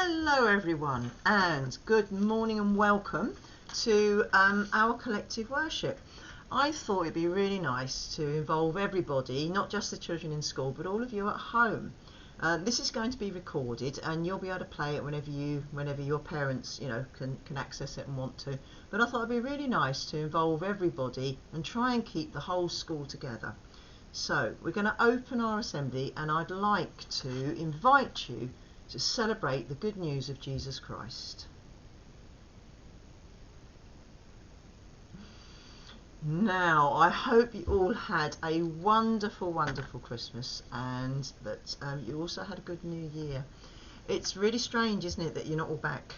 Hello everyone, and good morning and welcome to our collective worship. I thought it'd be really nice to involve everybody, not just the children in school, but all of you at home. This is going to be recorded, and you'll be able to play it whenever your parents, can access it and want to. But I thought it'd be really nice to involve everybody and try and keep the whole school together. So we're going to open our assembly, and I'd like to invite you to celebrate the good news of Jesus Christ. Now, I hope you all had a wonderful, wonderful Christmas, and that you also had a good New Year. It's really strange, isn't it, that you're not all back?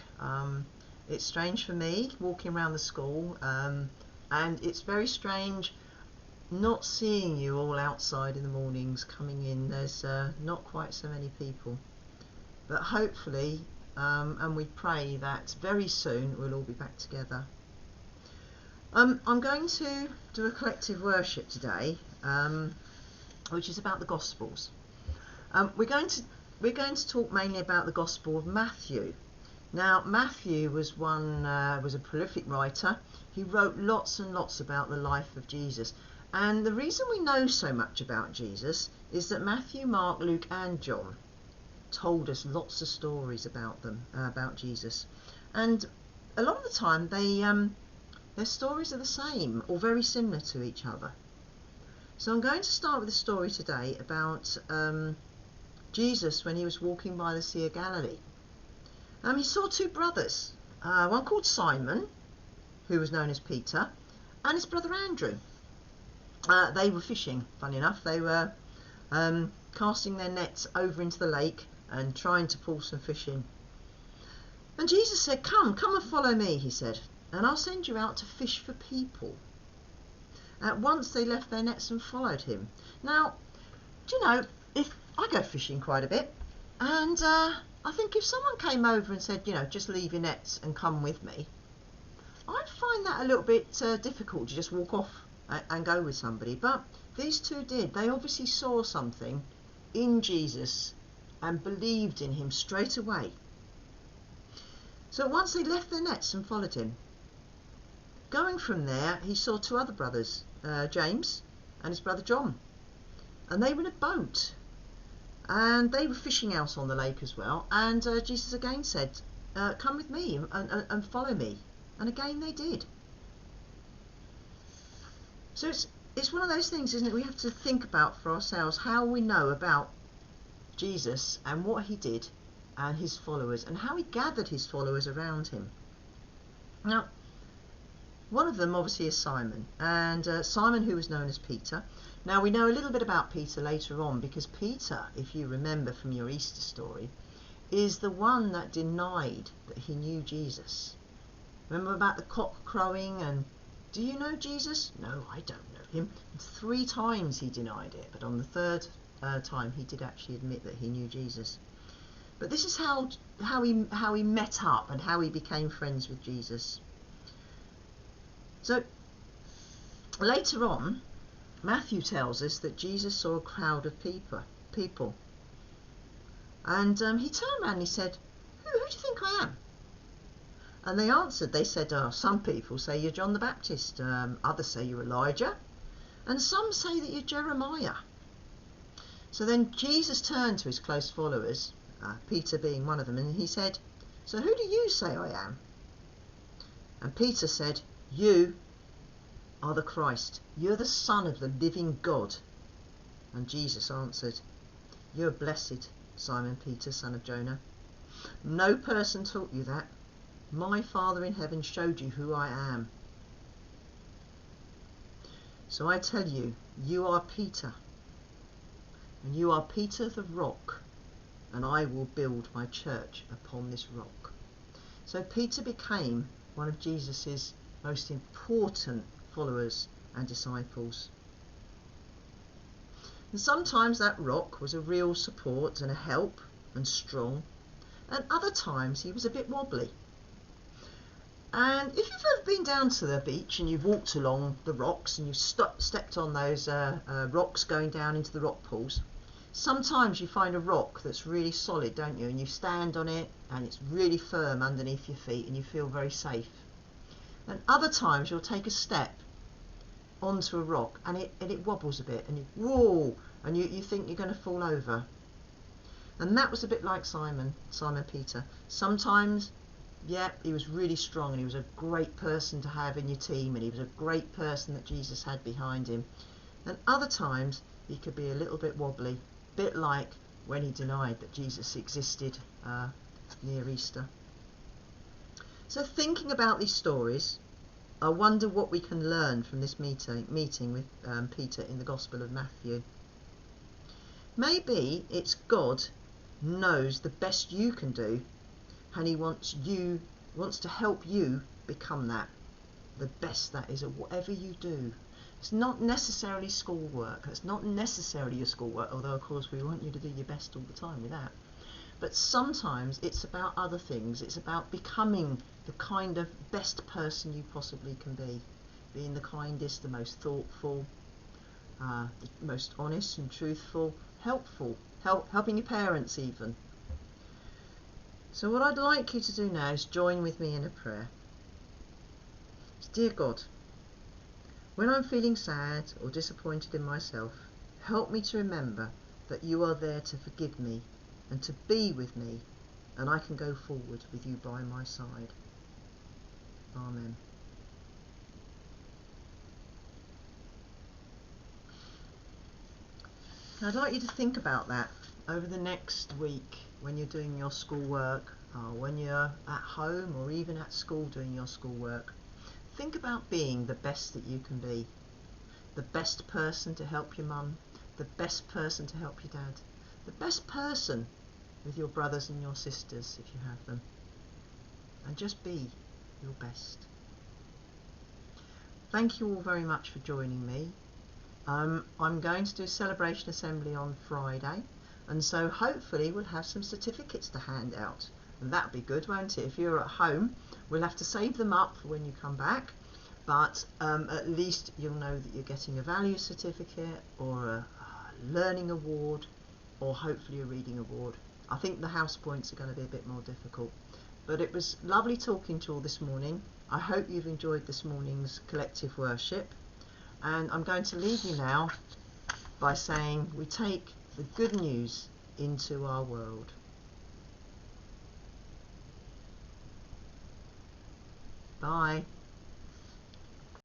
It's strange for me walking around the school, and it's very strange not seeing you all outside in the mornings coming in. There's not quite so many people. But hopefully, and we pray that very soon we'll all be back together. I'm going to do a collective worship today, which is about the Gospels. We're going to talk mainly about the Gospel of Matthew. Now, Matthew was a prolific writer. He wrote lots and lots about the life of Jesus. And the reason we know so much about Jesus is that Matthew, Mark, Luke, and John told us lots of stories about them, about Jesus, and a lot of the time their stories are the same or very similar to each other. So I'm going to start with a story today about Jesus when he was walking by the Sea of Galilee. He saw two brothers, one called Simon, who was known as Peter, and his brother Andrew. They were fishing, funny enough. They were casting their nets over into the lake and trying to pull some fish in. And Jesus said, come and follow me, he said, and I'll send you out to fish for people. At once they left their nets and followed him. Now, do you know, if I go fishing quite a bit, and I think if someone came over and said, just leave your nets and come with me, I'd find that a little bit difficult to just walk off and go with somebody. But these two did. They obviously saw something in Jesus and believed in him straight away. So once they left their nets and followed him. Going from there, he saw two other brothers, James and his brother John, and they were in a boat, and they were fishing out on the lake as well. And Jesus again said, come with me and follow me, and again they did. So it's one of those things, isn't it? We have to think about for ourselves how we know about Jesus and what he did and his followers, and how he gathered his followers around him. Now, one of them obviously is Simon, and Simon, who was known as Peter. Now, we know a little bit about Peter later on, because Peter, if you remember from your Easter story, is the one that denied that he knew Jesus. Remember about the cock crowing and, do you know Jesus? No, I don't know him. 3 times he denied it, but on the third time he did actually admit that he knew Jesus. But this is how he met up and how he became friends with Jesus. So later on, Matthew tells us that Jesus saw a crowd of people, and he turned around and he said, who do you think I am? And they answered, they said, some people say you're John the Baptist, others say you're Elijah, and some say that you're Jeremiah. So then Jesus turned to his close followers, Peter being one of them, and he said, so who do you say I am? And Peter said, you are the Christ. You're the Son of the living God. And Jesus answered, you're blessed, Simon Peter, son of Jonah. No person taught you that. My Father in heaven showed you who I am. So I tell you, you are Peter, and you are Peter the rock, and I will build my church upon this rock. So Peter became one of Jesus's most important followers and disciples. And sometimes that rock was a real support and a help and strong, and other times he was a bit wobbly. And if you've ever been down to the beach and you've walked along the rocks and you've stepped on those rocks going down into the rock pools, Sometimes you find a rock that's really solid, don't you? And you stand on it and it's really firm underneath your feet and you feel very safe. And other times you'll take a step onto a rock and it wobbles a bit and whoa, and you think you're going to fall over. And that was a bit like Simon Peter. Sometimes, yeah, he was really strong and he was a great person to have in your team and he was a great person that Jesus had behind him. And other times he could be a little bit wobbly, a bit like when he denied that Jesus existed near Easter. So thinking about these stories, I wonder what we can learn from this meeting with Peter in the Gospel of Matthew. Maybe it's God knows the best you can do and he wants to help you become that, the best that is at whatever you do. It's not necessarily schoolwork, it's not necessarily your schoolwork, although of course we want you to do your best all the time with that. But sometimes it's about other things. It's about becoming the kind of best person you possibly can be. Being the kindest, the most thoughtful, the most honest and truthful, helpful, helping your parents even. So what I'd like you to do now is join with me in a prayer. Dear God, when I'm feeling sad or disappointed in myself, help me to remember that you are there to forgive me and to be with me, and I can go forward with you by my side. Amen. I'd like you to think about that over the next week when you're doing your schoolwork, or when you're at home or even at school doing your schoolwork. Think about being the best that you can be. The best person to help your mum, the best person to help your dad, the best person with your brothers and your sisters if you have them. And just be your best. Thank you all very much for joining me. I'm going to do a celebration assembly on Friday, and so hopefully we'll have some certificates to hand out. And that'll be good, won't it? If you're at home, we'll have to save them up for when you come back, but at least you'll know that you're getting a value certificate or a learning award or hopefully a reading award. I think the house points are going to be a bit more difficult. But it was lovely talking to you all this morning. I hope you've enjoyed this morning's collective worship. And I'm going to leave you now by saying we take the good news into our world. Bye.